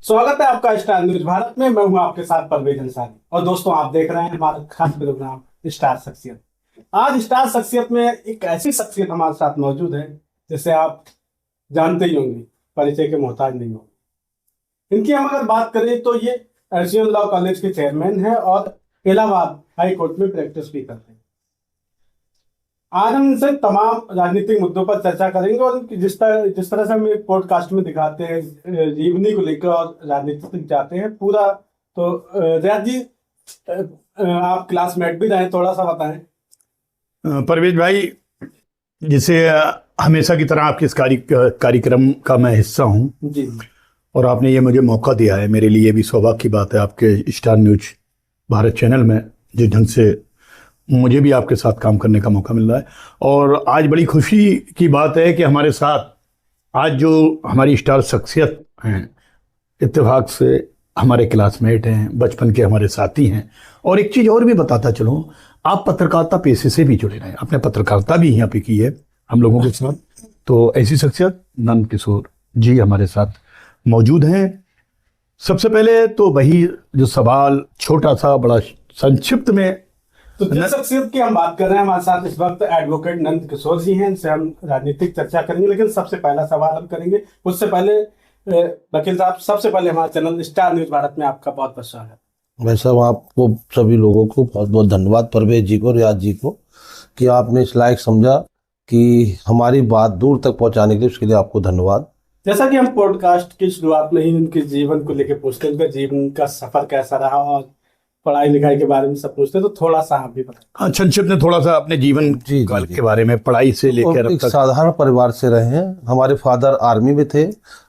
स्वागत है आपका स्टार न्यूज भारत में। मैं हूं आपके साथ परवेज अंसारी और दोस्तों आप देख रहे हैं हमारा खास प्रोग्राम स्टार शख्सियत। आज स्टार शख्सियत में एक ऐसी शख्सियत हमारे साथ मौजूद है जिसे आप जानते ही होंगे, परिचय के मोहताज नहीं होंगे। इनकी हम अगर बात करें तो ये एशियन लॉ कॉलेज के चेयरमैन है और इलाहाबाद हाई कोर्ट में प्रैक्टिस भी करते हैं। आज हम इनसे तमाम राजनीतिक मुद्दों पर चर्चा करेंगे और जिस तरह से हम एक पॉडकास्ट में दिखाते हैं जीवनी को लेकर और राजनीति तक जाते हैं पूरा। तो रियाज जी, आप क्लासमेट भी रहे, थोड़ा सा बताएं। परवेज भाई, जिसे हमेशा की तरह आपके इस कार्यक्रम का मैं हिस्सा हूं जी। और आपने ये मुझे मौका दिया है, मेरे लिए भी सौभाग्य की बात है आपके स्टार न्यूज भारत चैनल में जिस ढंग से मुझे भी आपके साथ काम करने का मौका मिल रहा है। और आज बड़ी खुशी की बात है कि हमारे साथ आज जो हमारी स्टार शख्सियत हैं, इत्तेफाक से हमारे क्लासमेट हैं, बचपन के हमारे साथी हैं। और एक चीज़ और भी बताता चलूँ, आप पत्रकारिता पेशे से भी जुड़े रहे, आपने पत्रकारिता भी यहाँ पे की है हम लोगों के साथ। तो ऐसी शख्सियत नंद किशोर जी हमारे साथ मौजूद हैं। सबसे पहले तो वही जो सवाल छोटा सा बड़ा संक्षिप्त में, तो जिस शख्सियत की हम बात कर रहे हैं हमारे साथ इस वक्त एडवोकेट नंद किशोर जी हैं। इनसे हम राजनीतिक चर्चा करेंगे, लेकिन सबसे पहला सवाल हम करेंगे उससे पहले वकील साहब, सबसे पहले हमारे चैनल स्टार न्यूज भारत में आपका बहुत बहुत स्वागत है। वैसा आपको सभी लोगों को बहुत बहुत धन्यवाद, परवेज जी को, रियाज जी को, कि आपने इस लायक समझा कि हमारी बात दूर तक पहुंचाने के लिए, उसके लिए आपको धन्यवाद। जैसा कि हम पॉडकास्ट की शुरुआत में ही उनके जीवन को लेकर पूछते हैं, उनका जीवन का सफर कैसा रहा और पढ़ाई लिखाई के बारे में सब पूछते हैं, तो थोड़ा सा आप भी बताएं। हाँ, संक्षिप्त में थोड़ा सा अपने जीवन के बारे में, पढ़ाई से लेकर अब एक तक। साधारण परिवार से रहे हैं। हमारे फादर आर्मी में थे,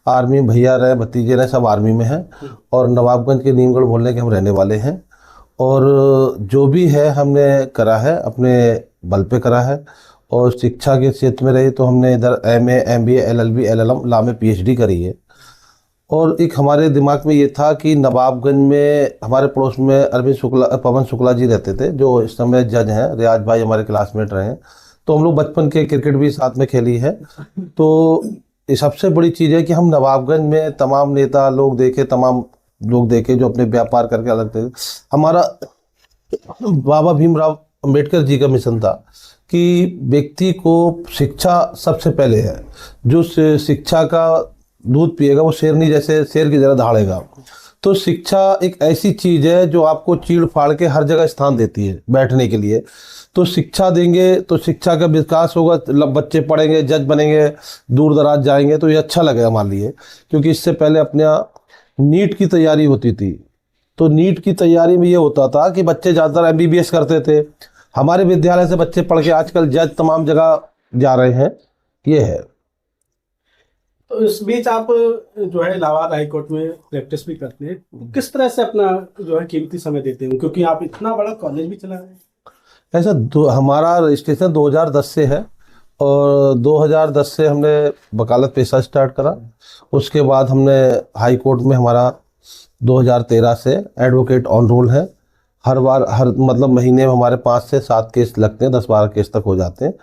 आर्मी भैया रहे, भतीजे रहे, सब आर्मी में हैं। और नवाबगंज के नीमगढ़ मोहल्ले के हम रहने वाले हैं। और जो भी है हमने करा है अपने बल पे करा है। और शिक्षा के क्षेत्र में रही तो हमने इधर MA MBA LLB LLM law में PhD करी है। और एक हमारे दिमाग में ये था कि नवाबगंज में हमारे पड़ोस में अरविंद शुक्ला, पवन शुक्ला जी रहते थे, जो इस समय जज हैं। रियाज भाई हमारे क्लासमेट रहे हैं, तो हम लोग बचपन के क्रिकेट भी साथ में खेली है। तो ये सबसे बड़ी चीज़ है कि हम नवाबगंज में तमाम नेता लोग देखे, तमाम लोग देखे जो अपने व्यापार करके अलग थे। हमारा बाबा भीमराव अंबेडकर जी का मिशन था कि व्यक्ति को शिक्षा सबसे पहले है। जो शिक्षा का दूध पिएगा वो शेरनी जैसे शेर की तरह दहाड़ेगा। तो शिक्षा एक ऐसी चीज़ है जो आपको चीड़ फाड़ के हर जगह स्थान देती है बैठने के लिए। तो शिक्षा देंगे तो शिक्षा का विकास होगा, बच्चे पढ़ेंगे, जज बनेंगे, दूर दराज जाएंगे, तो ये अच्छा लगेगा हमारे लिए। क्योंकि इससे पहले अपने यहाँ नीट की तैयारी होती थी, तो नीट की तैयारी में ये होता था कि बच्चे ज़्यादातर MBBS करते थे। हमारे विद्यालय से बच्चे पढ़ के आजकल जज तमाम जगह जा रहे हैं, ये है। तो इस बीच आप जो है इलाहाबाद हाई कोर्ट में प्रैक्टिस भी करते हैं, किस तरह से अपना जो है कीमती समय देते हैं, क्योंकि आप इतना बड़ा कॉलेज भी चला रहे हैं। ऐसा हमारा रजिस्ट्रेशन 2010 से है और 2010 से हमने वकालत पेशा स्टार्ट करा। उसके बाद हमने हाई कोर्ट में हमारा 2013 से एडवोकेट ऑन रोल है। हर बार मतलब महीने में हमारे 5 से 7 केस लगते हैं, 10-12 केस तक हो जाते हैं।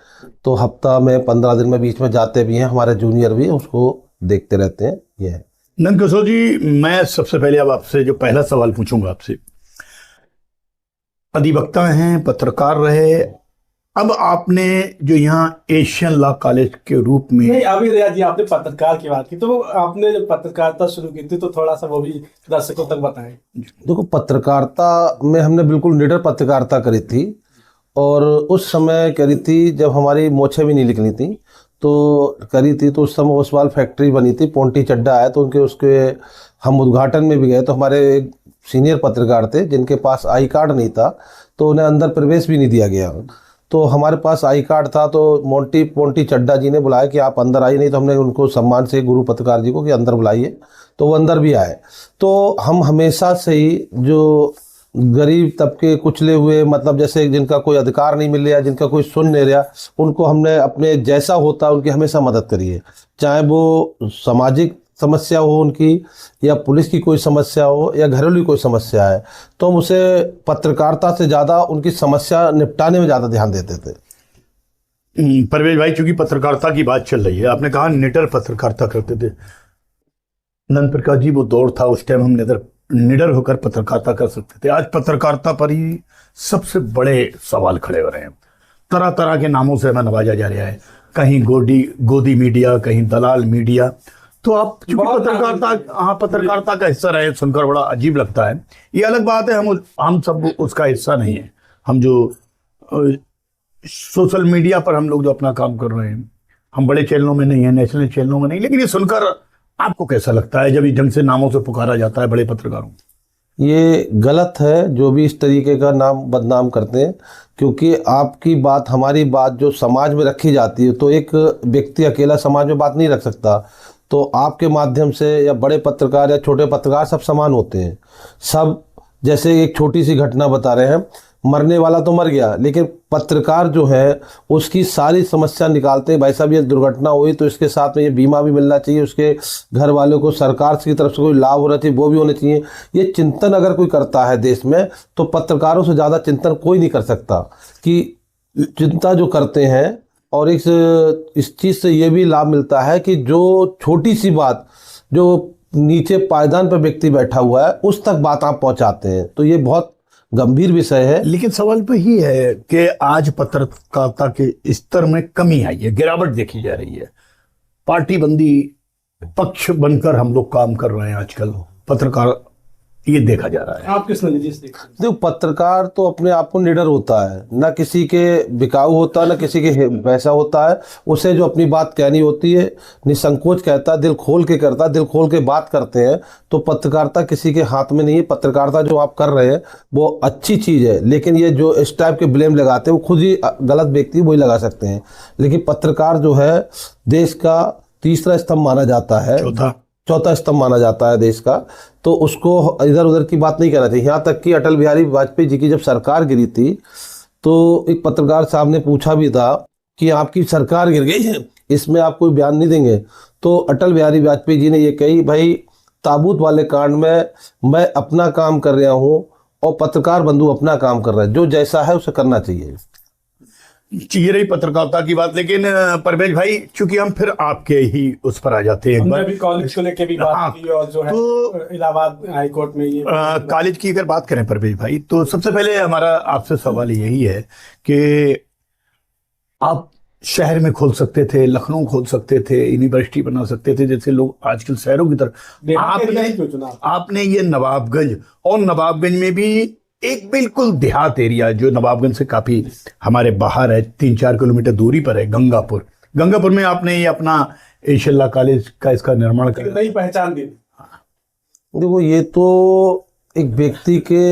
तो हफ्ता में 15 दिन में बीच में जाते भी हैं, हमारे जूनियर भी उसको देखते रहते हैं। ये है। नंद किशोर जी, मैं सबसे पहले अब आपसे जो पहला सवाल पूछूंगा आपसे, अधिवक्ता हैं, पत्रकार रहे, अब आपने जो यहाँ एशियन लॉ कॉलेज के रूप में। नहीं, अभी रियाज जी आपने पत्रकार की बात की, तो आपने जब पत्रकारिता शुरू की थी तो थोड़ा सा वो भी दर्शकों तक बताएं। देखो, पत्रकारिता में हमने बिल्कुल निडर पत्रकारिता करी थी। और उस समय करी थी जब हमारी मोछें भी नहीं निकली थी, तो करी थी। तो उस समय ओसवाल फैक्ट्री बनी थी, पोंटी चड्डा आया, तो उसके हम उद्घाटन में भी गए। तो हमारे एक सीनियर पत्रकार थे जिनके पास आई कार्ड नहीं था, तो उन्हें अंदर प्रवेश भी नहीं दिया गया। तो हमारे पास आई कार्ड था, तो पोंटी चड्डा जी ने बुलाया कि आप अंदर आइए। नहीं तो हमने उनको सम्मान से गुरु पत्रकार जी को कि अंदर बुलाइए, तो वो अंदर भी आए। तो हम हमेशा से ही जो गरीब तबके, कुचले हुए, मतलब जैसे जिनका कोई अधिकार नहीं मिल रहा, जिनका कोई सुन नहीं रहा, उनको हमने अपने जैसा होता उनकी हमेशा मदद करी है। चाहे वो सामाजिक समस्या हो उनकी, या पुलिस की कोई समस्या हो, या घरेलू कोई समस्या है, तो हम उसे पत्रकारिता से ज़्यादा उनकी समस्या निपटाने में ज़्यादा ध्यान देते थे। परवेज भाई, चूंकि पत्रकारिता की बात चल रही है, आपने कहा निडर पत्रकारिता करते थे, नंद प्रकाश जी, वो दौर था, उस टाइम हम निडर होकर पत्रकारिता कर सकते थे। आज पत्रकारिता पर ही सबसे बड़े सवाल खड़े हो रहे हैं। तरह तरह के नामों से हमें नवाजा जा रहा है, कहीं गोदी मीडिया, कहीं दलाल मीडिया। तो आप चूंकि पत्रकारिता का हिस्सा रहे, सुनकर बड़ा अजीब लगता है। ये अलग बात है, हम सब उसका हिस्सा नहीं है। हम जो सोशल मीडिया पर हम लोग जो अपना काम कर रहे हैं, हम बड़े चैनलों में नहीं है, नेशनल चैनलों में नहीं। लेकिन ये सुनकर आपको कैसा लगता है जब इस ढंग से नामों से पुकारा जाता है बड़े पत्रकारों? ये गलत है जो भी इस तरीके का नाम बदनाम करते हैं, क्योंकि आपकी बात, हमारी बात जो समाज में रखी जाती है, तो एक व्यक्ति अकेला समाज में बात नहीं रख सकता। तो आपके माध्यम से या बड़े पत्रकार या छोटे पत्रकार सब समान होते हैं। सब, जैसे एक छोटी सी घटना बता रहे हैं, मरने वाला तो मर गया, लेकिन पत्रकार जो है उसकी सारी समस्या निकालते हैं। भाई साहब, ये दुर्घटना हुई तो इसके साथ में ये बीमा भी मिलना चाहिए, उसके घर वालों को सरकार की तरफ से कोई लाभ होना चाहिए, वो भी होने चाहिए। ये चिंतन अगर कोई करता है देश में, तो पत्रकारों से ज़्यादा चिंतन कोई नहीं कर सकता। कि चिंता जो करते हैं, और इस चीज़ से ये भी लाभ मिलता है कि जो छोटी सी बात, जो नीचे पायदान पर व्यक्ति बैठा हुआ है, उस तक बात आप पहुँचाते हैं। तो ये बहुत गंभीर विषय है। लेकिन सवाल तो ही है कि आज पत्रकारिता के स्तर में कमी आई है, गिरावट देखी जा रही है। पार्टीबंदी पक्ष बनकर हम लोग काम कर रहे हैं आजकल, पत्रकार, ये देखा जा रहा है। आप किस नजरिए से देखते हैं? देखो, पत्रकार तो अपने आप को निडर होता है, ना किसी के बिकाऊ होता है, ना किसी के वैसा होता है। उसे जो अपनी बात कहनी होती है, निसंकोच कहता है, दिल खोल के करता है, दिल खोल के बात करते हैं। तो पत्रकारिता किसी के हाथ में नहीं है। पत्रकारिता जो आप कर रहे हैं वो अच्छी चीज़ है, लेकिन ये जो इस टाइप के ब्लेम लगाते हैं, वो खुद ही गलत व्यक्ति वही लगा सकते हैं। लेकिन पत्रकार जो है देश का तीसरा स्तंभ माना जाता है, चौथा स्तंभ माना जाता है देश का। तो उसको इधर उधर की बात नहीं करना चाहिए। यहाँ तक कि अटल बिहारी वाजपेयी जी की जब सरकार गिरी थी, तो एक पत्रकार साहब ने पूछा भी था कि आपकी सरकार गिर गई है, इसमें आप कोई बयान नहीं देंगे? तो अटल बिहारी वाजपेयी जी ने ये कही, भाई ताबूत वाले कांड में मैं अपना काम कर रहा हूँ और पत्रकार बंधु अपना काम कर रहा है, जो जैसा है उसे करना चाहिए। ये रही पत्रकारिता की बात। लेकिन परवेज भाई, चूंकि हम फिर आपके ही उस पर आ जाते हैं, हमने भी कॉलेज को लेके भी बात की, और जो है तो इलाहाबाद हाई कोर्ट में ये कॉलेज की अगर बात करें परवेज भाई, तो सबसे पहले हमारा आपसे सवाल यही है कि आप शहर में खोल सकते थे, लखनऊ खोल सकते थे, यूनिवर्सिटी बना सकते थे, जैसे लोग आजकल शहरों की तरफ। आपने ये नवाबगंज, और नवाबगंज में भी एक बिल्कुल देहात एरिया जो नवाबगंज से काफी हमारे बाहर है, 3-4 किलोमीटर दूरी पर है, गंगापुर में आपने ये अपना इंशाल्लाह कॉलेज का इसका निर्माण कर नई पहचान दी। देखो, ये तो एक व्यक्ति के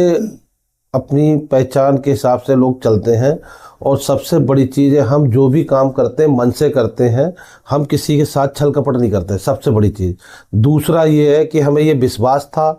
अपनी पहचान के हिसाब से लोग चलते हैं। और सबसे बड़ी चीज़ है, हम जो भी काम करते हैं मन से करते हैं, हम किसी के साथ छल कपट नहीं करते, सबसे बड़ी चीज़। दूसरा ये है कि हमें ये विश्वास था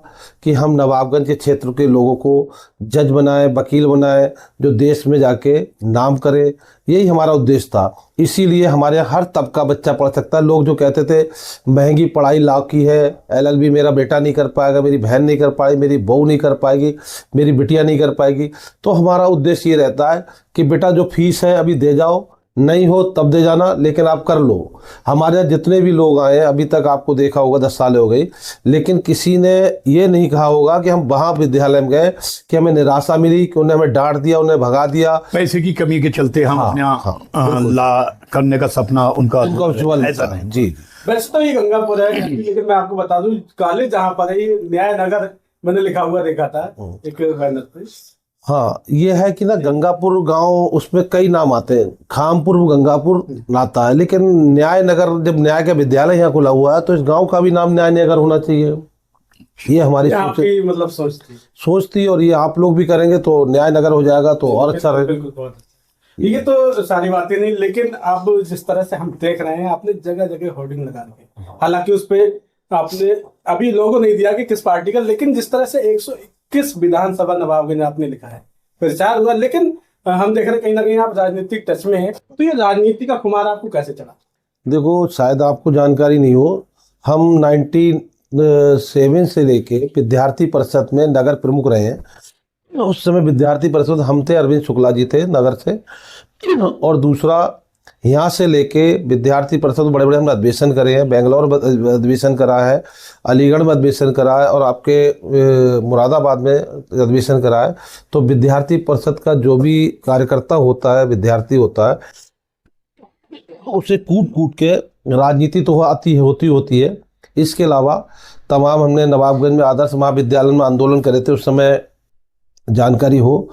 कि हम नवाबगंज के क्षेत्र के लोगों को जज बनाए, वकील बनाए, जो देश में जाके नाम करे, यही हमारा उद्देश्य था। इसीलिए हमारे यहाँ हर तबका बच्चा पढ़ सकता है। लोग जो कहते थे महंगी पढ़ाई लाख की है, LLB मेरा बेटा नहीं कर पाएगा, मेरी बहन नहीं कर पाएगी, मेरी बहू नहीं कर पाएगी, मेरी बिटिया नहीं कर पाएगी, तो हमारा उद्देश्य ये रहता है कि बेटा जो फीस है अभी दे जाओ, नहीं हो तब दे जाना, लेकिन आप कर लो। हमारे यहाँ जितने भी लोग आए, अभी तक आपको देखा होगा 10 साल हो गई, लेकिन किसी ने ये नहीं कहा होगा कि हम वहाँ विद्यालय में गए कि हमें निराशा मिली, कि उन्हें हमें डांट दिया, उन्हें भगा दिया, पैसे की कमी के चलते हम अपने ला करने का सपना उनका उज्ज्वल ऐसा नहीं। जी, वैसे तो ये गंगापुर है, लेकिन मैं आपको बता दूं कॉलेज जहाँ पर है, ये न्याय नगर मैंने लिखा हुआ देखा था एक बैनर पे। हाँ, ये है कि ना गंगापुर गांव, उसमें कई नाम आते हैं, खामपुर गंगापुर आता है, लेकिन न्याय नगर, जब न्याय का विद्यालय यहाँ खुला हुआ है, तो इस गांव का भी नाम न्याय नगर होना चाहिए। ये हमारी मतलब सोच थी, और ये आप लोग भी करेंगे तो न्याय नगर हो जाएगा, तो और अच्छा रहेगा। ये तो सारी बातें नहीं, लेकिन अब जिस तरह से हम देख रहे हैं, आपने जगह जगह होर्डिंग लगा रखे, हालांकि उस पे आपने अभी लोगो नहीं दिया कि किस पार्टी का, लेकिन जिस तरह से 121 विधानसभा नवाबगंज आपने लिखा है, प्रचार हुआ, लेकिन हम देख रहे हैं कहीं ना कहीं आप राजनीतिक टच में है, तो ये राजनीति का खुमार आपको कैसे चला? देखो, शायद आपको जानकारी नहीं हो, हम 97 से लेके विद्यार्थी परिषद में नगर प्रमुख रहे हैं। उस समय विद्यार्थी परिषद हम थे, अरविंद शुक्ला जी थे नगर से, और दूसरा यहाँ से लेके विद्यार्थी परिषद बड़े बड़े हमने अधिवेशन करे हैं, बेंगलोर में अधिवेशन करा है, अलीगढ़ में अधिवेशन करा है और आपके मुरादाबाद में अधिवेशन करा है। तो विद्यार्थी परिषद का जो भी कार्यकर्ता होता है, विद्यार्थी होता है, उसे कूट कूट के राजनीति तो होती है। इसके अलावा तमाम हमने नवाबगंज में आदर्श महाविद्यालय में आंदोलन करे थे। उस समय जानकारी हो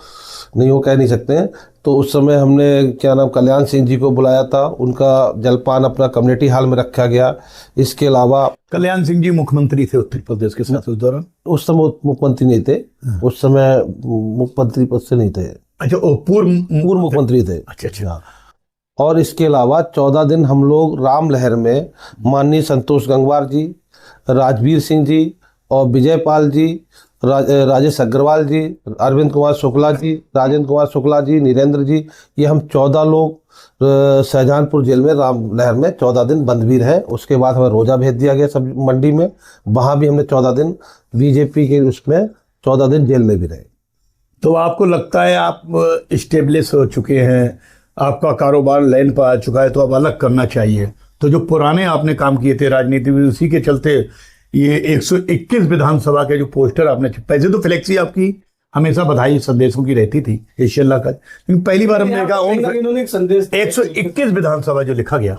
नहीं हो कह नहीं सकते हैं। तो उस समय हमने क्या नाम कल्याण सिंह जी को बुलाया था, उनका जलपान अपना कम्युनिटी हॉल में रखा गया। इसके अलावा कल्याण सिंह जी मुख्यमंत्री थे उत्तर प्रदेश के साथ उस दौरान? उस समय मुख्यमंत्री नहीं थे, उस समय मुख्यमंत्री पद से नहीं थे। अच्छा, पूर्व मुख्यमंत्री थे। अच्छा। और इसके अलावा 14 दिन हम लोग राम लहर में माननीय संतोष गंगवार जी, राजवीर सिंह जी और विजय पाल जी, राजेश अग्रवाल जी, अरविंद कुमार शुक्ला जी, राजेंद्र कुमार शुक्ला जी, नीरेंद्र जी, ये हम 14 लोग शाहजहांपुर जेल में राम लहर में 14 दिन बंदवीर है। उसके बाद हमें रोजा भेज दिया गया सब मंडी में, वहाँ भी हमने 14 दिन बीजेपी के उसमें 14 दिन जेल में भी रहे। तो आपको लगता है आप स्टेब्लिश हो चुके हैं, आपका कारोबार लाइन पर आ चुका है, तो अब अलग करना चाहिए? तो जो पुराने आपने काम किए थे राजनीति में, उसी के चलते ये 121 विधानसभा के जो पोस्टर आपने, पैसे तो फ्लेक्सी आपकी हमेशा बधाई संदेशों की रहती थी एशियन ला का, लेकिन पहली बार हमने कहा इन्होंने एक संदेश 121 विधानसभा जो लिखा गया,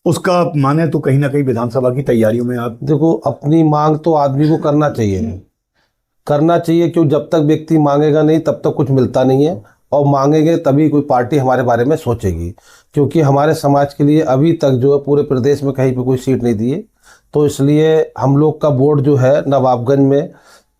उसका माने तो कहीं ना कहीं विधानसभा की तैयारियों में आप देखो, अपनी मांग तो आदमी को करना चाहिए, क्यों जब तक व्यक्ति मांगेगा नहीं तब तक कुछ मिलता नहीं है, और मांगेंगे तभी कोई पार्टी हमारे बारे में सोचेगी। क्योंकि हमारे समाज के लिए अभी तक जो है पूरे प्रदेश में कहीं पे कोई सीट नहीं दी है, तो इसलिए हम लोग का वोट जो है नवाबगंज में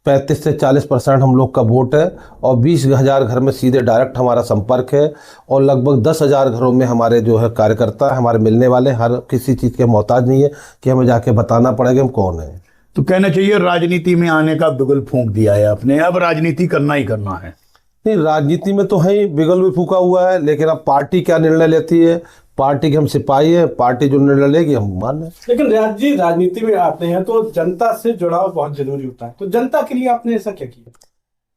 35 से 40% हम लोग का वोट है, और 20,000 घर में सीधे डायरेक्ट हमारा संपर्क है, और लगभग 10,000 घरों में हमारे जो है कार्यकर्ता हमारे मिलने वाले, हर किसी चीज़ के मोहताज नहीं है कि हमें जाके बताना पड़ेगा हम कौन है। तो कहना चाहिए राजनीति में आने का बिगुल फूंक दिया है आपने, अब राजनीति करना ही करना है। नहीं, राजनीति में तो है ही, बिगल भी फूका हुआ है, लेकिन अब पार्टी क्या निर्णय लेती है, पार्टी के हम सिपाही है, पार्टी जो निर्णय लेगी हम मान लें। लेकिन राज जी, राजनीति में आते हैं तो जनता से जुड़ाव बहुत जरूरी होता है, तो जनता के लिए आपने ऐसा क्या किया?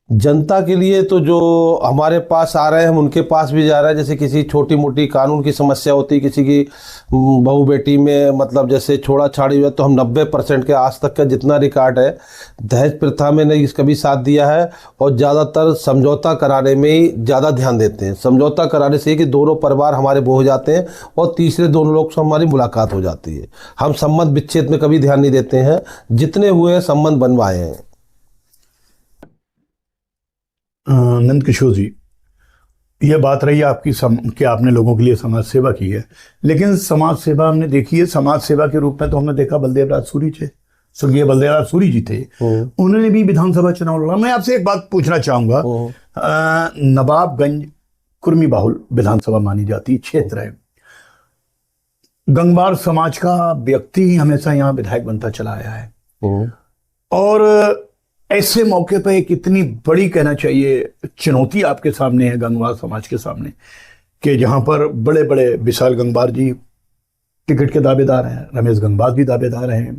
जनता के लिए तो जो हमारे पास आ रहे हैं हम उनके पास भी जा रहे हैं। जैसे किसी छोटी मोटी कानून की समस्या होती है, किसी की बहू बेटी में मतलब जैसे छोड़ा छाड़ी हुआ, तो हम 90% के आज तक का जितना रिकॉर्ड है दहेज प्रथा में नहीं कभी साथ दिया है, और ज़्यादातर समझौता कराने में ही ज़्यादा ध्यान देते हैं। समझौता कराने से कि दोनों परिवार हमारे वो हो जाते हैं और तीसरे दोनों लोग से हमारी मुलाकात हो जाती है। हम संबंध विच्छेद में कभी ध्यान नहीं देते हैं, जितने हुए हैं संबंध बनवाए हैं। नंद किशोर जी, ये बात रही आपकी कि आपने लोगों के लिए समाज सेवा की है, लेकिन समाज सेवा हमने देखी है, समाज सेवा के रूप में तो हमने देखा बलदेव राज सूरी थे, स्वर्गीय बलदेव राज सूरी जी थे, उन्होंने भी विधानसभा चुनाव लड़ा। मैं आपसे एक बात पूछना चाहूंगा, नवाबगंज कुर्मी बाहुल विधानसभा मानी जाती क्षेत्र है, गंगवार समाज का व्यक्ति ही हमेशा यहाँ विधायक बनता चला आया है, और ऐसे मौके पर एक इतनी बड़ी कहना चाहिए चुनौती आपके सामने है, गंगवार समाज के सामने, कि जहां पर बड़े बड़े विशाल गंगवार जी टिकट के दावेदार हैं, रमेश गंगवार भी दावेदार हैं,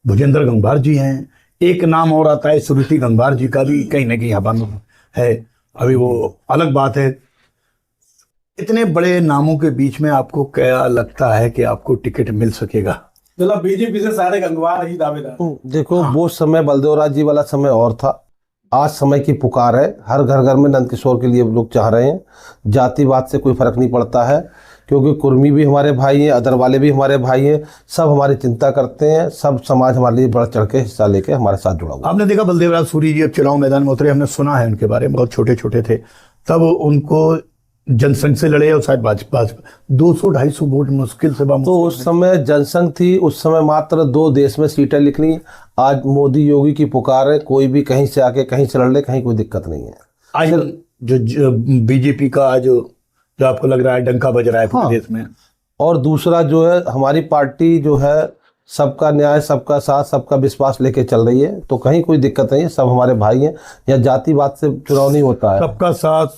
भुजेंद्र गंगवार जी हैं, एक नाम और आता है श्रुति गंगवार जी का भी कहीं ना कहीं हवा में है, अभी वो अलग बात है। इतने बड़े नामों के बीच में आपको क्या लगता है कि आपको टिकट मिल सकेगा? मतलब बीजेपी से सारे गंगवार ही दावेदार। देखो, वो समय बलदेवराज जी वाला समय और था, आज समय की पुकार है। हर घर घर में नंद किशोर के लिए लोग चाह रहे हैं। जातिवाद से कोई फर्क नहीं पड़ता है, क्योंकि कुर्मी भी हमारे भाई हैं, अदर वाले भी हमारे भाई हैं, सब हमारी चिंता करते हैं, सब समाज हमारे लिए बढ़ चढ़ के हिस्सा लेके हमारे साथ जुड़ा हुआ। आपने देखा बलदेव राज सूरी जी अब चुनाव मैदान में उतरे, हमने सुना है उनके बारे में, बहुत छोटे छोटे थे तब, उनको जनसंघ से लड़े और शायद भाजपा 200-250 वोट मुश्किल से तो उस समय जनसंघ थी, उस समय मात्र 2 देश में सीटें निकली। आज मोदी योगी की पुकार है, कोई भी कहीं से आके कहीं से लड़ ले, कहीं कोई दिक्कत नहीं है। आज जो बीजेपी का आज जो आपको लग रहा है डंका बज रहा है प्रदेश में, और दूसरा जो है हमारी पार्टी जो है सबका न्याय, सबका साथ, सबका विश्वास लेके चल रही है, तो कहीं कोई दिक्कत नहीं है, सब हमारे भाई हैं। या जातिवाद से चुनाव नहीं होता है, सबका साथ,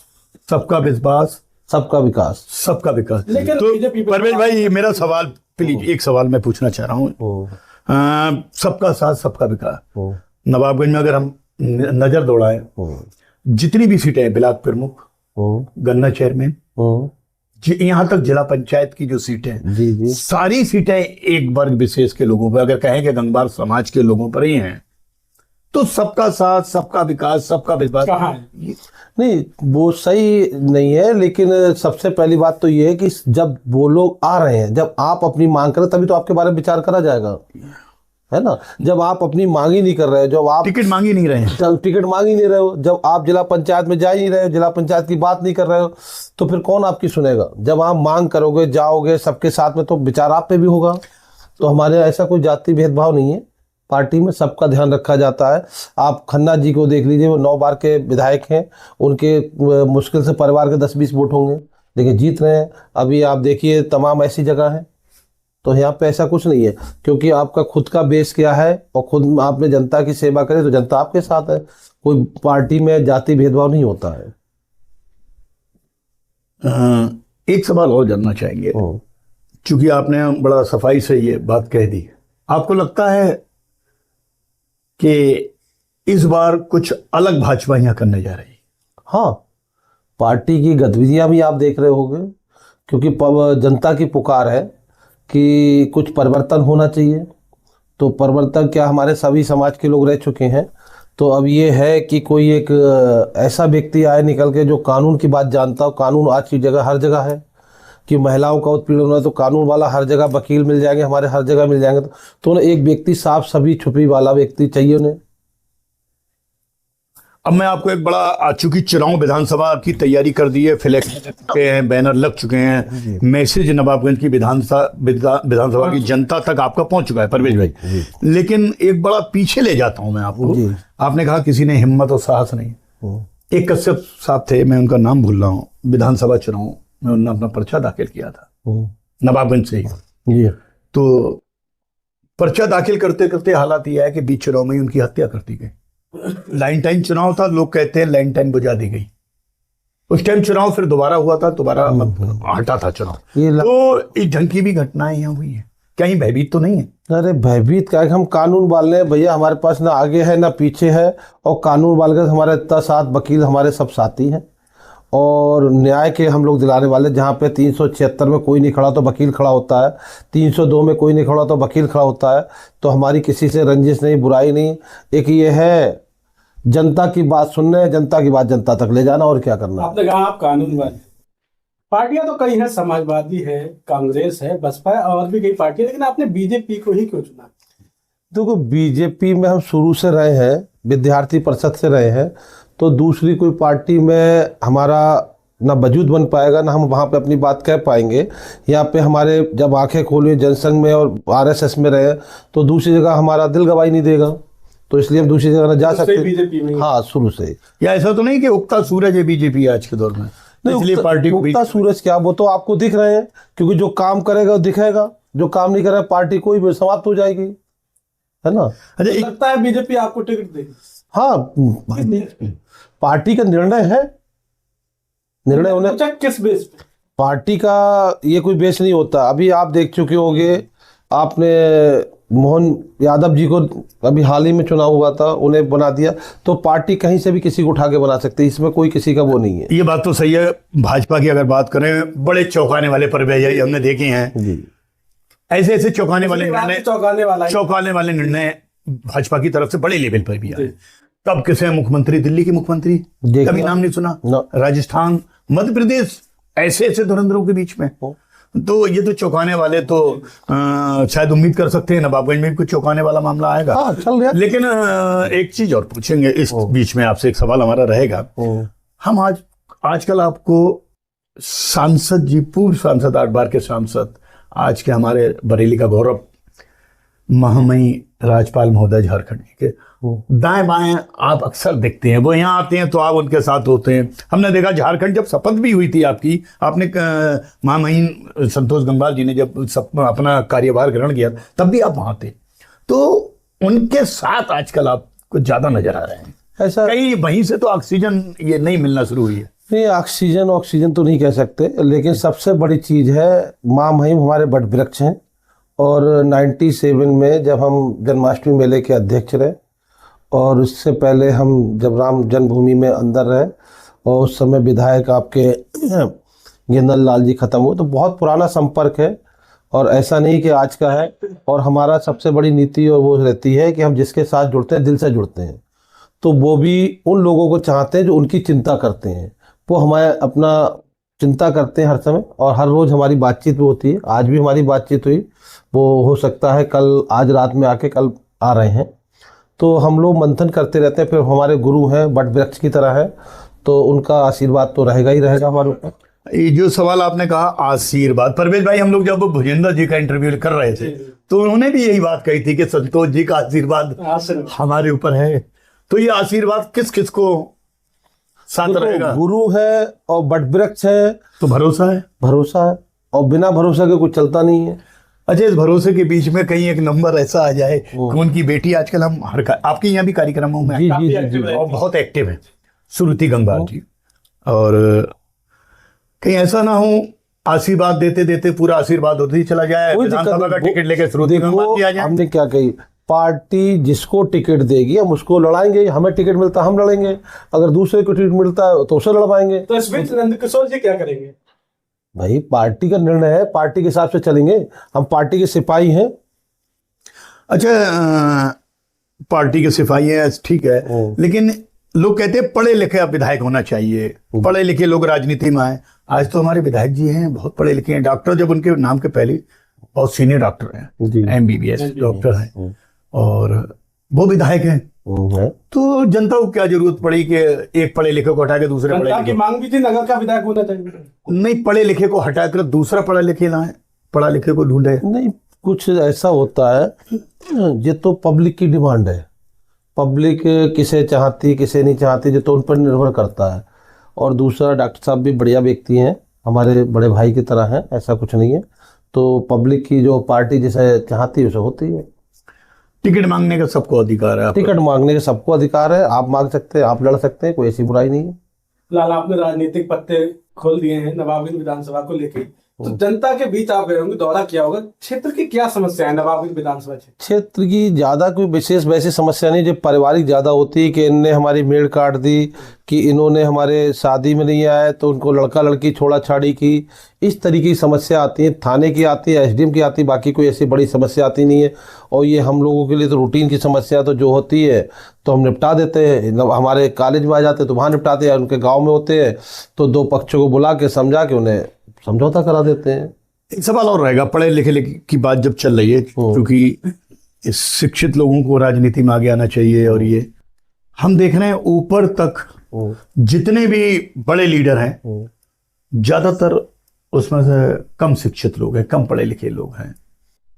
सबका विश्वास, सबका विकास, सबका विकास। लेकिन तो परवेज भाई, मेरा सवाल प्लीज, एक सवाल मैं पूछना चाह रहा हूँ, सबका साथ सबका विकास, नवाबगंज में अगर हम नजर दौड़ाएं, जितनी भी सीटें हैं, ब्लॉक प्रमुख, गन्ना चेयरमैन, यहाँ तक जिला पंचायत की जो सीटें, जी जी, सारी सीटें एक वर्ग विशेष के लोगों पर, अगर कहें कि गंगवार समाज के लोगों पर ही हैं, तो सबका साथ, सबका विकास, सबका विकास कहाँ है? नहीं वो सही नहीं है, लेकिन सबसे पहली बात तो ये है कि जब वो लोग आ रहे हैं, जब आप अपनी मांग करें तभी तो आपके बारे में विचार करा जाएगा, है ना। जब आप अपनी मांग ही नहीं कर रहे हो, जब आप टिकट मांग ही नहीं रहे हैं, जब टिकट मांग ही नहीं रहे हो, जब आप जिला पंचायत में जा ही नहीं रहे हो, जिला पंचायत की बात नहीं कर रहे हो, तो फिर कौन आपकी सुनेगा। जब आप मांग करोगे, जाओगे सबके साथ में, तो विचार आप पे भी होगा। तो हमारे ऐसा कोई जाति भेदभाव नहीं है, पार्टी में सबका ध्यान रखा जाता है। आप खन्ना जी को देख लीजिए, वो 9 बार के विधायक हैं, उनके मुश्किल से परिवार के 10-20 वोट होंगे, लेकिन जीत रहे हैं। अभी आप देखिए तमाम ऐसी जगह है, तो यहाँ पे ऐसा कुछ नहीं है, क्योंकि आपका खुद का बेस क्या है और खुद आपने जनता की सेवा करे तो जनता आपके साथ है। कोई पार्टी में जाति भेदभाव नहीं होता है। एक सवाल और जानना चाहेंगे, क्योंकि आपने बड़ा सफाई से ये बात कह दी, आपको लगता है कि इस बार कुछ अलग भाजपा यहाँ करने जा रही है? हाँ, पार्टी की गतिविधियां भी आप देख रहे होंगे, क्योंकि जनता की पुकार है कि कुछ परिवर्तन होना चाहिए। तो परिवर्तन क्या, हमारे सभी समाज के लोग रह चुके हैं, तो अब ये है कि कोई एक ऐसा व्यक्ति आए निकल के जो कानून की बात जानता हो। कानून आज की जगह हर जगह है, कि महिलाओं का उत्पीड़न हो रहा है तो कानून वाला हर जगह, वकील मिल जाएंगे, हमारे हर जगह मिल जाएंगे। तो उन्हें एक व्यक्ति साफ सभी छुपी वाला व्यक्ति चाहिए उन्हें। अब मैं आपको एक बड़ा, चूंकि चुनाव विधानसभा की तैयारी कर दी है, फ्लैक्स लग चुके हैं, बैनर लग चुके हैं, मैसेज नवाबगंज की विधानसभा की जनता तक आपका पहुंच चुका है परवेज भाई, लेकिन एक बड़ा पीछे ले जाता हूं मैं आपको। आपने कहा किसी ने हिम्मत और साहस नहीं। एक कश्यप साहब थे, मैं उनका नाम भूल रहा हूँ, विधानसभा चुनाव में उन्होंने अपना पर्चा दाखिल किया था नवाबगंज से ही। तो पर्चा दाखिल करते करते हालात ये है कि बीच चुनाव में ही उनकी हत्या कर दी गई। लाइन टाइम चुनाव था, लोग कहते हैं लाइन टाइम बुझा दी गई। उस टाइम चुनाव फिर दोबारा हुआ था, दोबारा हटा था चुनाव। तो इस ढंग की भी घटनाएं यहाँ हुई है, कहीं भयभीत तो नहीं है? अरे भयभीत क्या, हम कानून वाले हैं भैया, हमारे पास ना आगे है ना पीछे है, और कानून वाले का हमारे इतना साथ, वकील हमारे सब साथी हैं, और न्याय के हम लोग दिलाने वाले। जहाँ पे 376 में कोई नहीं खड़ा तो वकील खड़ा होता है, 302 में कोई नहीं खड़ा तो वकील खड़ा होता है। तो हमारी किसी से रंजिश नहीं, बुराई नहीं। एक ये है जनता की बात सुनना है, जनता की बात जनता तक ले जाना, और क्या करना। आपने कहा आप कानून वाले, पार्टियां तो कई हैं, समाजवादी है, कांग्रेस है, बसपा है, और भी कई पार्टियां, लेकिन आपने बीजेपी को ही क्यों चुना? देखो, बीजेपी में हम शुरू से रहे हैं, विद्यार्थी परिषद से रहे हैं, तो दूसरी कोई पार्टी में हमारा ना वजूद बन पाएगा, ना हम वहाँ पे अपनी बात कह पाएंगे। यहाँ पे हमारे जब आंखें खोली जनसंघ में और आरएसएस में रहे, तो दूसरी जगह हमारा दिल गवाही नहीं देगा, तो इसलिए हम दूसरी जगह ना जा सकते। बीजेपी में? हाँ, शुरू से। या ऐसा तो नहीं कि उगता सूरज है बीजेपी आज के दौर में? नहीं, पार्टी उगता सूरज क्या, वो तो आपको दिख रहे हैं, क्योंकि जो काम करेगा वो दिखेगा, जो काम नहीं करेगा पार्टी कोई भी समाप्त हो जाएगी, है ना। अच्छा, लगता है बीजेपी आपको टिकट देगी? हाँ, पार्टी का निर्णय है, निर्णय होने। किस बेस पे? पार्टी का ये कोई बेस नहीं होता। अभी आप देख चुके होंगे, आपने मोहन यादव जी को अभी हाल ही में चुनाव हुआ था, उन्हें बना दिया, तो पार्टी कहीं से भी किसी को उठा के बना सकती है, इसमें कोई किसी का वो नहीं है। ये बात तो सही है। भाजपा की अगर बात करें, बड़े चौंकाने वाले पर्वे हमने देखे हैं, ऐसे ऐसे चौंकाने वाले निर्णय भाजपा की तरफ से बड़े लेवल पर भी आए। तब किसे मुख्यमंत्री, दिल्ली की मुख्यमंत्री, कभी नाम नहीं सुना, राजस्थान, मध्य प्रदेश, ऐसे ऐसे धुरंधरों के बीच में। तो ये तो चौंकाने वाले, तो शायद उम्मीद कर सकते हैं नवाबगंज में भी कुछ चौंकाने वाला मामला आएगा। चल रहा। लेकिन एक चीज और पूछेंगे इस बीच में आपसे, एक सवाल हमारा रहेगा। हम आजकल आपको सांसद जी, पूर्व सांसद, 8 बार के सांसद, आज के हमारे बरेली का गौरव, महामहिम राजपाल महोदय झारखंड के दाएं बाएं आप अक्सर दिखते हैं। वो यहाँ आते हैं तो आप उनके साथ होते हैं। हमने देखा झारखंड जब शपथ भी हुई थी आपकी, आपने महामहिम संतोष गंगवार जी ने जब अपना कार्यभार ग्रहण किया, तब भी आप वहाँ थे। तो उनके साथ आजकल आप कुछ ज्यादा नजर आ रहे हैं, ऐसा कहीं वहीं से तो ऑक्सीजन ये नहीं मिलना शुरू हुई है? नहीं, ऑक्सीजन तो नहीं कह सकते, लेकिन सबसे बड़ी चीज है महामहिम हमारे वट वृक्ष हैं। और 97 में जब हम जन्माष्टमी मेले के अध्यक्ष रहे, और उससे पहले हम जब राम जन्मभूमि में अंदर रहे, और उस समय विधायक आपके गेंदल लाल जी खत्म हुए, तो बहुत पुराना संपर्क है और ऐसा नहीं कि आज का है। और हमारा सबसे बड़ी नीति और वो रहती है कि हम जिसके साथ जुड़ते हैं दिल से जुड़ते हैं, तो वो भी उन लोगों को चाहते हैं जो उनकी चिंता करते हैं। वो हमारे अपना चिंता करते हैं हर समय, और हर रोज़ हमारी बातचीत भी होती है। आज भी हमारी बातचीत हुई, वो हो सकता है कल आज रात में आके कल आ रहे हैं। तो हम लोग मंथन करते रहते हैं। फिर हमारे गुरु हैं, वट वृक्ष की तरह है, तो उनका आशीर्वाद तो रहेगा ही रहेगा हमारे ऊपर। ये जो सवाल आपने कहा आशीर्वाद, परवेज भाई, हम लोग जब भुजेंद्र जी का इंटरव्यू कर रहे थे तो उन्होंने भी यही बात कही थी कि संतोष जी का आशीर्वाद हमारे ऊपर है। तो ये आशीर्वाद किस किस को साथ रहेगा? गुरु है और वट वृक्ष है, तो भरोसा है। भरोसा है, और बिना भरोसा के कुछ चलता नहीं है। अच्छा, इस भरोसे के बीच में कहीं एक नंबर ऐसा आ जाए कि उनकी बेटी, आजकल हम आपके यहाँ भी कार्यक्रमों में जी जी जी, और बहुत एक्टिव है श्रुति गंगवार जी, और कहीं ऐसा ना हो आशीर्वाद देते देते पूरा आशीर्वाद होते ही चला जाए, विधानसभा का टिकट लेके श्रुति गंगवार जी आ जाए। हमने क्या कही, पार्टी जिसको टिकट देगी हम उसको लड़ाएंगे। हमें टिकट मिलता हम लड़ेंगे, अगर दूसरे को टिकट मिलता है तो उसे लड़वाएंगे। तो इस बीच नंदकिशोर जी क्या करेंगे? भाई पार्टी का निर्णय है, पार्टी के हिसाब से चलेंगे, हम पार्टी के सिपाही हैं। अच्छा, पार्टी के सिपाही है, ठीक है, लेकिन लोग कहते हैं पढ़े लिखे विधायक होना चाहिए, पढ़े लिखे लोग राजनीति में आए। आज तो हमारे विधायक जी हैं बहुत पढ़े लिखे हैं, डॉक्टर जब उनके नाम के पहले बहुत सीनियर डॉक्टर हैं, MBBS डॉक्टर हैं, और वो विधायक हैं। तो जनता को क्या जरूरत पड़ी कि एक पढ़े लिखे को हटा के दूसरे पढ़े लिखे? मांग भी थी नगर का विधायक होना चाहिए। नहीं, पढ़े लिखे को हटाकर दूसरा पढ़ा लिखे लाए, पढ़ा लिखे को ढूंढे। नहीं, कुछ ऐसा होता है, ये तो पब्लिक की डिमांड है। पब्लिक किसे चाहती किसे नहीं चाहती, ये तो उन पर निर्भर करता है। और दूसरा, डॉक्टर साहब भी बढ़िया व्यक्ति हैं, हमारे बड़े भाई की तरह हैं, ऐसा कुछ नहीं है। तो पब्लिक की जो पार्टी जिसे चाहती है उसे होती है। टिकट मांगने का सबको अधिकार है, टिकट मांगने का सबको अधिकार है, आप मांग सकते हैं, आप लड़ सकते हैं, कोई ऐसी बुराई नहीं है। फिलहाल आपने राजनीतिक पत्ते खोल दिए हैं नवाबगंज विधानसभा को लेकर, तो जनता के बीच आप गए होंगे, दौरा किया होगा, क्षेत्र की क्या समस्या है नवाबगंज विधानसभा क्षेत्र की? ज्यादा कोई विशेष वैसी समस्या नहीं, जो पारिवारिक ज्यादा होती है कि इनने हमारी मेड़ काट दी, कि इन्होंने हमारे शादी में नहीं आए तो उनको लड़का लड़की छोड़ा छाड़ी की, इस तरीके की समस्या आती है। थाने की आती है, SDM की आती है, बाकी कोई ऐसी बड़ी समस्या आती नहीं है। और ये हम लोगों के लिए तो रूटीन की समस्या तो जो होती है तो हम निपटा देते हैं। हमारे कॉलेज में आ जाते हैं तो वहाँ निपटाते हैं, उनके गाँव में होते हैं तो दो पक्षों को बुला के समझा के उन्हें समझौता करा देते हैं। एक सवाल और रहेगा, पढ़े लिखे की बात जब चल रही है, क्योंकि शिक्षित लोगों को राजनीति में आगे आना चाहिए, और ये हम देख रहे हैं ऊपर तक जितने भी बड़े लीडर हैं ज्यादातर उसमें से कम शिक्षित लोग हैं, कम पढ़े लिखे लोग हैं।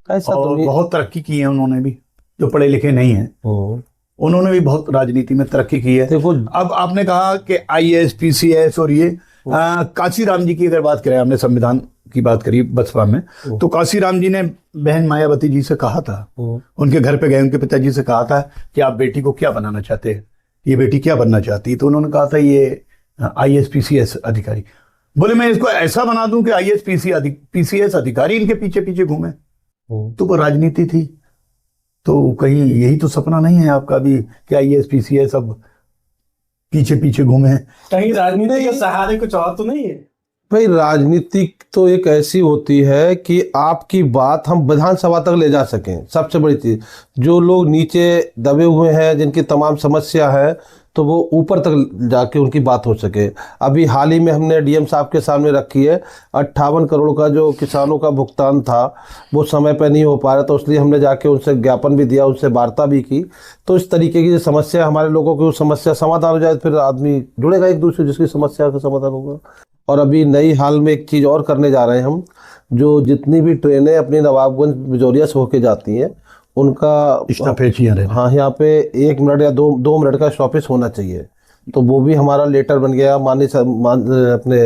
ऐसा और तो बहुत तरक्की की है उन्होंने भी, जो पढ़े लिखे नहीं हैं उन्होंने भी बहुत राजनीति में तरक्की की है। देखो, अब आपने कहा कि IAS PCS और ये काशीराम जी की अगर बात करें, हमने संविधान की बात करी बसपा में, तो काशीराम जी ने बहन मायावती जी से कहा था, उनके घर पे गए, उनके पिताजी से कहा था कि आप बेटी को क्या बनाना चाहते हैं, ये बेटी क्या बनना चाहती है? तो उन्होंने कहा था ये IAS PCS अधिकारी। बोले मैं इसको ऐसा बना दूं कि IAS PCS अधिकारी इनके पीछे पीछे घूमे। तो वो राजनीति थी। तो कहीं यही तो सपना नहीं है आपका भी कि IAS PCS अब पीछे पीछे घूमे? कहीं राजनीति के सहारे कुछ और तो नहीं है? भाई राजनीति तो एक ऐसी होती है कि आपकी बात हम विधानसभा तक ले जा सकें, सबसे बड़ी चीज। जो लोग नीचे दबे हुए हैं, जिनकी तमाम समस्या है, तो वो ऊपर तक जाके उनकी बात हो सके। अभी हाल ही में हमने DM साहब के सामने रखी है, 58 करोड़ का जो किसानों का भुगतान था वो समय पर नहीं हो पा रहा, तो इसलिए हमने जाके उनसे ज्ञापन भी दिया, उनसे वार्ता भी की। तो इस तरीके की जो समस्या हमारे लोगों की, समस्या समाधान हो जाए, फिर आदमी जुड़ेगा एक दूसरे, जिसकी समस्या का समाधान होगा। और अभी नई हाल में एक चीज़ और करने जा रहे हैं हम, जो जितनी भी ट्रेनें अपनी नवाबगंज बिजोरिया से होके जाती हैं उनका स्टॉपेज, हाँ, यहाँ पे 1 मिनट या 2 मिनट का स्टॉपेज होना चाहिए। तो वो भी हमारा लेटर बन गया, अपने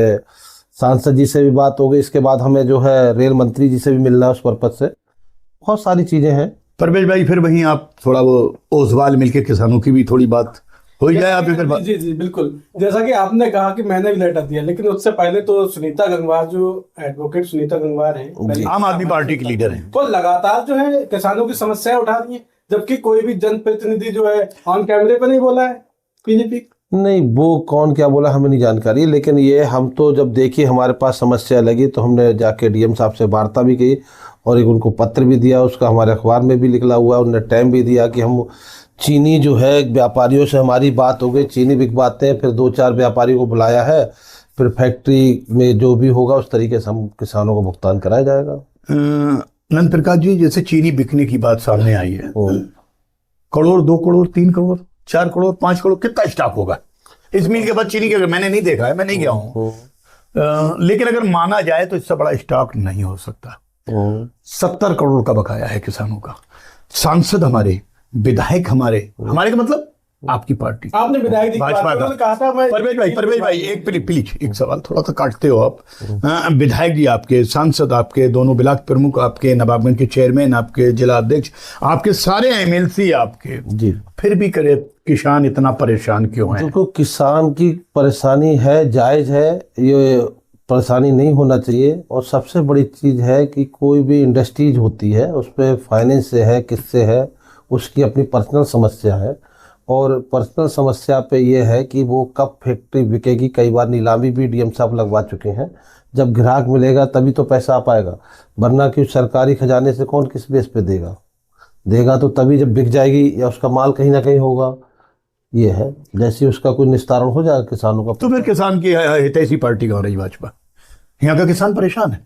सांसद जी से भी बात हो गई। इसके बाद हमें जो है रेल मंत्री जी से भी मिलना है उस पर्पज से। बहुत सारी चीज़ें हैं। परवेज भाई, फिर वहीं आप थोड़ा वो ओसवाल मिलके किसानों की भी थोड़ी बात हो जाए आप इधर। जी जी बिल्कुल, जैसा कि आपने कहा कि मैंने भी लेटर दिया, लेकिन उससे पहले तो सुनीता गंगवार, जो एडवोकेट सुनीता गंगवार हैं, आम आदमी पार्टी के लीडर हैं, तो लगातार जो है किसानों की समस्याएं उठा रही है, जबकि कोई भी जनप्रतिनिधि जो है ऑन कैमरे पर नहीं बोला है बीजेपी। नहीं, वो कौन क्या बोला हमें नहीं जानकारी, लेकिन ये हम तो जब देखी हमारे पास समस्या लगी तो हमने जाके डीएम साहब से वार्ता भी की और एक उनको पत्र भी दिया, उसका हमारे अखबार में भी निकला हुआ है। उन्होंने टाइम भी दिया कि हम चीनी जो है व्यापारियों से हमारी बात हो गई, चीनी बिकवाते हैं, फिर 2-4 व्यापारियों को बुलाया है, फिर फैक्ट्री में जो भी होगा उस तरीके से हम किसानों को भुगतान कराया जाएगा। नंद प्रकाश जी, जैसे चीनी बिकने की बात सामने आई है, करोड़, 2 करोड़, 3 करोड़, 4 करोड़, 5 करोड़ कितना स्टॉक होगा इस मिल के बाद चीनी के? मैंने नहीं देखा है, मैं नहीं गया हूँ, लेकिन अगर माना जाए तो इससे बड़ा स्टॉक नहीं हो सकता। 70 करोड़ का बकाया है किसानों का। सांसद हमारे, विधायक हमारे का मतलब आपकी पार्टी, आपने विधायक जी की भाजपा बात का उन्होंने कहा था मैं परवेज भाई एक प्लीज एक सवाल, थोड़ा सा काटते हो आप। विधायक जी आपके, सांसद आपके, दोनों ब्लॉक प्रमुख आपके, नवाबगंज के चेयरमैन आपके, जिला अध्यक्ष आपके, सारे एमएलसी आपके जी, फिर भी करे किसान इतना परेशान क्यों है? देखो किसान की परेशानी है, जायज है, ये परेशानी नहीं होना चाहिए। और सबसे बड़ी चीज़ है कि कोई भी इंडस्ट्रीज होती है उस पर फाइनेंस से है, किससे है, उसकी अपनी पर्सनल समस्या है। और पर्सनल समस्या पे ये है कि वो कब फैक्ट्री बिकेगी, कई बार नीलामी भी डीएम साहब लगवा चुके हैं। जब ग्राहक मिलेगा तभी तो पैसा आ पाएगा, वरना कि सरकारी खजाने से कौन किस बेस पे देगा तो तभी जब बिक जाएगी या उसका माल कहीं ना कहीं होगा। ये है, जैसे उसका कोई निस्तारण हो जाएगा किसानों का। तो फिर किसान की हितैषी पार्टी का हो रही भाजपा। यहाँ का किसान परेशान है।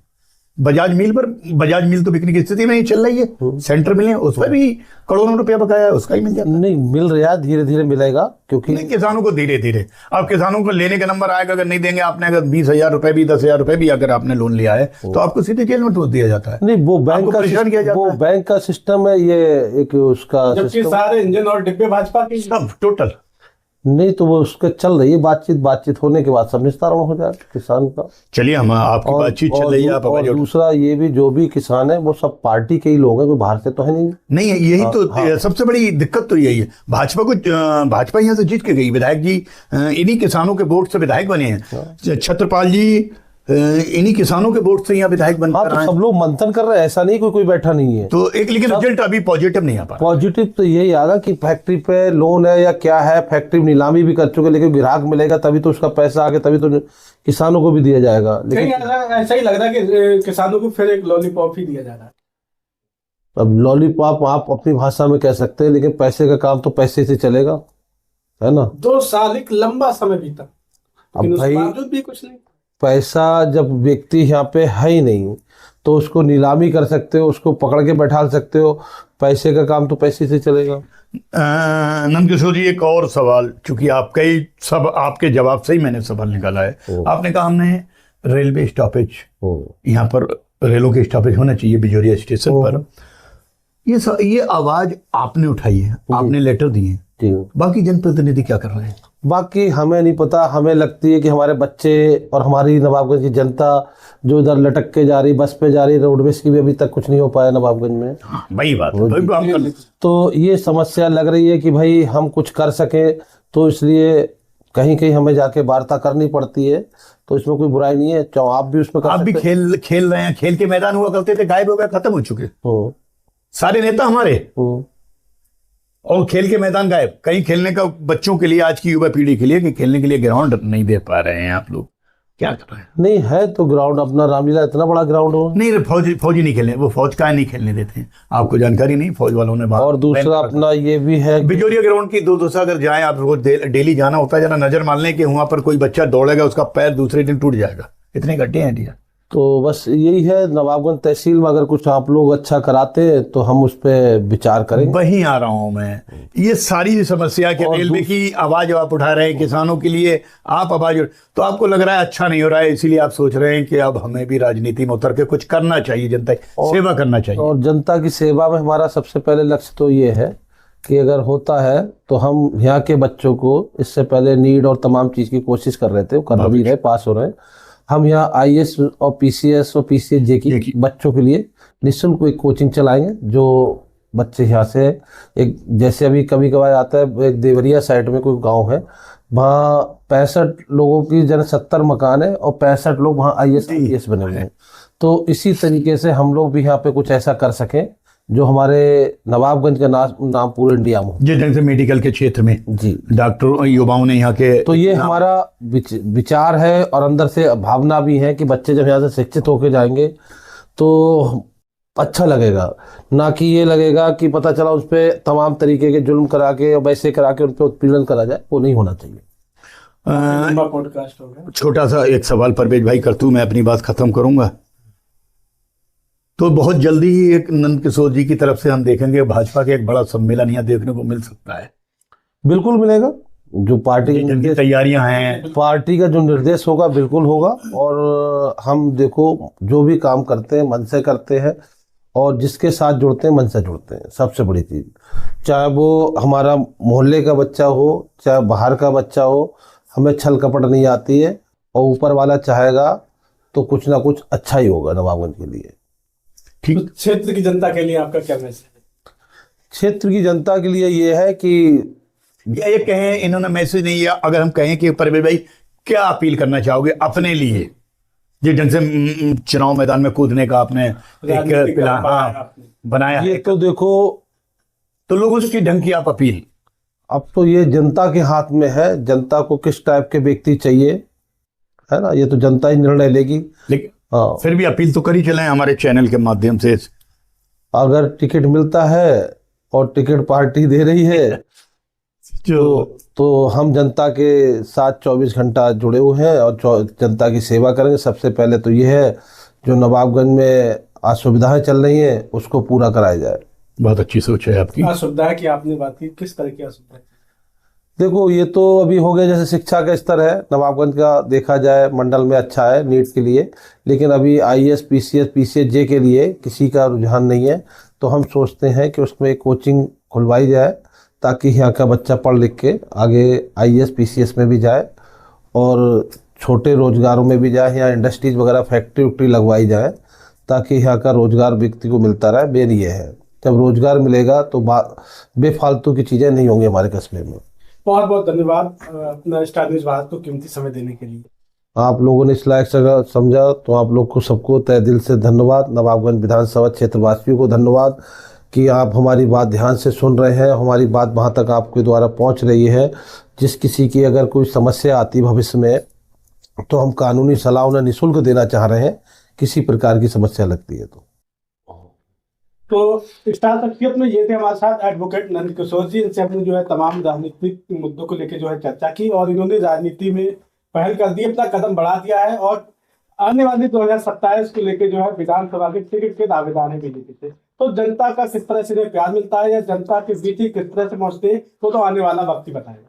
बजाज मिल तो बिकने की स्थिति में ही चल रही है। सेंटर मिले उस पर भी करोड़ों रुपया बकाया है, उसका ही मिल जाता नहीं मिल रहा, धीरे धीरे मिलेगा, क्योंकि नहीं, किसानों को धीरे धीरे, अब किसानों को लेने का नंबर आएगा, अगर नहीं देंगे आपने, अगर 20,000 रुपए भी 10,000 रुपए भी अगर आपने लोन लिया है तो आपको सीधे जेल में ठोस दिया जाता है। नहीं, वो बैंक का सिस्टम है, ये एक उसका जबकि सारे इंजन और डिब्बे भाजपा के सब टोटल नहीं, तो वो उसके चल रही है बातचीत होने के बाद सब निस्तारण हो जाएगा किसान का। चलिए, हम आपकी बातचीत चल रही है, आप और दूसरा ये भी जो भी किसान है वो सब पार्टी के ही लोग हैं, कोई बाहर से तो है नहीं है। यही तो सबसे बड़ी दिक्कत तो यही है। भाजपा यहाँ से जीत के गई, विधायक जी इन्हीं किसानों के वोट से विधायक बने हैं। छत्रपाल जी इन्हीं किसानों के वोट से यहाँ विधायक बन रहे हैं। सब लोग मंथन कर रहे हैं, ऐसा नहीं कोई बैठा नहीं है। तो एक लेकिन रिजल्ट अभी पॉजिटिव नहीं आ पा। पॉजिटिव तो यही आगा कि फैक्ट्री पे लोन है या क्या है, फैक्ट्री नीलामी भी कर चुके, लेकिन ग्राहक मिलेगा तभी तो उसका पैसा आगे, तभी तो किसानों को भी दिया जाएगा। लेकिन ऐसा ही लग रहा है कि किसानों को फिर एक लॉलीपॉप ही दिया जा रहा है। अब लॉलीपॉप आप अपनी भाषा में कह सकते हैं, लेकिन पैसे का काम तो पैसे से चलेगा, है ना। 2 साल एक लंबा समय बीता, अब भाई भी कुछ नहीं। पैसा जब व्यक्ति यहाँ पे है ही नहीं तो उसको नीलामी कर सकते हो, उसको पकड़ के बैठा सकते हो, पैसे का काम तो पैसे से चलेगा। नंद किशोर जी, एक और सवाल, चूंकि आपके जवाब से ही मैंने सवाल निकाला है। आपने कहा हमने रेलवे स्टॉपेज, यहाँ पर रेलों के स्टॉपेज होना चाहिए बिजोरिया स्टेशन पर। ये आवाज आपने उठाई है, आपने लेटर दिए, बाकी जनप्रतिनिधि क्या कर रहे हैं? बाकी हमें नहीं पता। हमें लगती है कि हमारे बच्चे और हमारी नवाबगंज की जनता जो इधर लटक के जा रही, बस पे जा रही, रोडवेज की भी अभी तक कुछ नहीं हो पाया नवाबगंज में। वही बात है। तो ये समस्या लग रही है कि भाई हम कुछ कर सके, तो इसलिए कहीं कहीं हमें जाके वार्ता करनी पड़ती है। तो इसमें कोई बुराई नहीं है, चाहे आप भी उसमें आप भी खेल रहे हैं। खेल के मैदान हुआ करते थे, गायब हो गए, खत्म हो चुके सारे नेता हमारे, और खेल के मैदान गायब। कहीं खेलने का बच्चों के लिए, आज की युवा पीढ़ी के लिए, कि खेलने के लिए ग्राउंड नहीं दे पा रहे हैं। आप लोग क्या कर रहे हैं? नहीं है तो ग्राउंड अपना रामलीला इतना बड़ा ग्राउंड हो नहीं, फौजी नहीं खेलने, वो फौज का नहीं खेलने देते हैं, आपको जानकारी नहीं, फौज वालों ने। और दूसरा अपना ये भी है, बिजोरिया ग्राउंड की दोसा अगर जाए आप, रोज डेली जाना होता है, जरा नजर मान लें कि वहां पर कोई बच्चा दौड़ेगा, उसका पैर दूसरे दिन टूट जाएगा, इतने गड्ढे हैं दिया। तो बस यही है, नवाबगंज तहसील में अगर कुछ आप लोग अच्छा कराते तो हम उस पर विचार करेंगे। वहीं आ रहा हूं मैं। ये सारी समस्या के रेलवे की आवाज आप उठा रहे हैं, किसानों के लिए आप आवाज, तो आपको लग रहा है अच्छा नहीं हो रहा है, इसीलिए आप सोच रहे हैं कि अब हमें भी राजनीति में उतर के कुछ करना चाहिए, जनता की सेवा करना चाहिए। और जनता की सेवा में हमारा सबसे पहले लक्ष्य तो ये है कि अगर होता है तो हम यहाँ के बच्चों को, इससे पहले नीट और तमाम चीज़ की कोशिश कर रहे थे, कर भी रहे, पास हो रहे हैं। हम यहाँ आईएएस और पीसीएस और पीसीएस की बच्चों के लिए निःशुल्क एक कोचिंग चलाएंगे, जो बच्चे यहाँ से एक, जैसे अभी कभी कभार आता है, एक देवरिया साइड में कोई गांव है, वहाँ 65 लोगों की 70 मकान है और 65 लोग वहाँ आईएएस बने हुए हैं। तो इसी तरीके से हम लोग भी यहाँ पे कुछ ऐसा कर सकें जो हमारे नवाबगंज का नाम पूरे इंडिया में हो। जिस ढंग से मेडिकल के क्षेत्र में जी, डॉक्टर युवाओं ने यहाँ के तो ये हमारा विचार है और अंदर से भावना भी है कि बच्चे जब यहाँ से शिक्षित होकर जाएंगे तो अच्छा लगेगा, ना कि ये लगेगा कि पता चला उस पर तमाम तरीके के जुल्म करा के वैसे करा के उन पर उत्पीड़न करा जाए, वो नहीं होना चाहिए। लंबा पॉडकास्ट हो गया। छोटा सा एक सवाल परवेज भाई कर दूं, मैं अपनी बात खत्म करूंगा। तो बहुत जल्दी ही एक नंद किशोर जी की तरफ से हम देखेंगे भाजपा के एक बड़ा सम्मेलन यहाँ देखने को मिल सकता है। बिल्कुल मिलेगा, जो पार्टी के जिनकी निर्देश, तैयारियां हैं, पार्टी का जो निर्देश होगा बिल्कुल होगा। और हम देखो जो भी काम करते हैं मन से करते हैं और जिसके साथ जुड़ते हैं मन से जुड़ते हैं, सबसे बड़ी चीज़। चाहे वो हमारा मोहल्ले का बच्चा हो चाहे बाहर का बच्चा हो, हमें छल कपट नहीं आती है और ऊपर वाला चाहेगा तो कुछ ना कुछ अच्छा ही होगा नवाबगंज के लिए। ठीक। तो क्षेत्र की जनता के लिए आपका क्या मैसेज है? क्षेत्र की जनता के लिए ये है कि या ये कहें, इन्होंने मैसेज नहीं किया, अगर हम कहें कि परवेज भाई क्या अपील करना चाहोगे अपने लिए, जिस ढंग से चुनाव मैदान में कूदने का आपने राजनीति एक का प्लान बनाया ये है, तो देखो, तो लोगों से किस ढंग की आप अपील? अब तो ये जनता के हाथ में है, जनता को किस टाइप के व्यक्ति चाहिए, है ना, ये तो जनता ही निर्णय लेगी। लेकिन हाँ, फिर भी अपील तो करी चलें हमारे चैनल के माध्यम से। अगर टिकट मिलता है और टिकट पार्टी दे रही है तो हम जनता के साथ 24 घंटा जुड़े हुए हैं और जनता की सेवा करेंगे। सबसे पहले तो ये है जो नवाबगंज में असुविधाएं चल रही हैं उसको पूरा कराया जाए। बहुत अच्छी सोच है आपकी। असुविधा की आपने बात की, किस तरह की असुविधा? देखो ये तो अभी हो गया, जैसे शिक्षा का स्तर है नवाबगंज का देखा जाए मंडल में अच्छा है नीट के लिए, लेकिन अभी आईएएस पीसीएस पीसीएस के लिए किसी का रुझान नहीं है। तो हम सोचते हैं कि उसमें एक कोचिंग खुलवाई जाए ताकि यहाँ का बच्चा पढ़ लिख के आगे आईएएस पीसीएस में भी जाए और छोटे रोजगारों में भी जाए, यहाँ इंडस्ट्रीज वगैरह फैक्ट्री उक्ट्री लगवाई जाए ताकि यहाँ का रोजगार व्यक्ति को मिलता रहे। मेन ये है, जब रोजगार मिलेगा तो बेफालतू की चीज़ें नहीं होंगी हमारे कस्बे में। बहुत बहुत धन्यवाद अपना स्टार न्यूज भारत को कीमती समय देने के लिए। आप लोगों ने इस लायक समझा तो आप लोग को सबको तहे दिल से धन्यवाद। नवाबगंज विधानसभा क्षेत्र वासियों को धन्यवाद कि आप हमारी बात ध्यान से सुन रहे हैं, हमारी बात वहाँ तक आपके द्वारा पहुँच रही है। जिस किसी की अगर कोई समस्या आती भविष्य में तो हम कानूनी सलाह उन्हें निःशुल्क देना चाह रहे हैं, किसी प्रकार की समस्या लगती है तो स्टार शख्सियत में ये थे हमारे साथ एडवोकेट नंद किशोर जी। इनसे हमने जो है तमाम राजनीतिक मुद्दों को लेकर जो है चर्चा की और इन्होंने राजनीति में पहल कर दी, अपना कदम बढ़ा दिया है और आने वाली 2027 को लेकर जो है विधानसभा के टिकट के दावेदार है बीजेपी से। तो जनता का किस तरह से प्यार मिलता है या जनता के बीच ही किस तरह से पहुंचते हैं तो आने वाला वक्त ही बताएगा।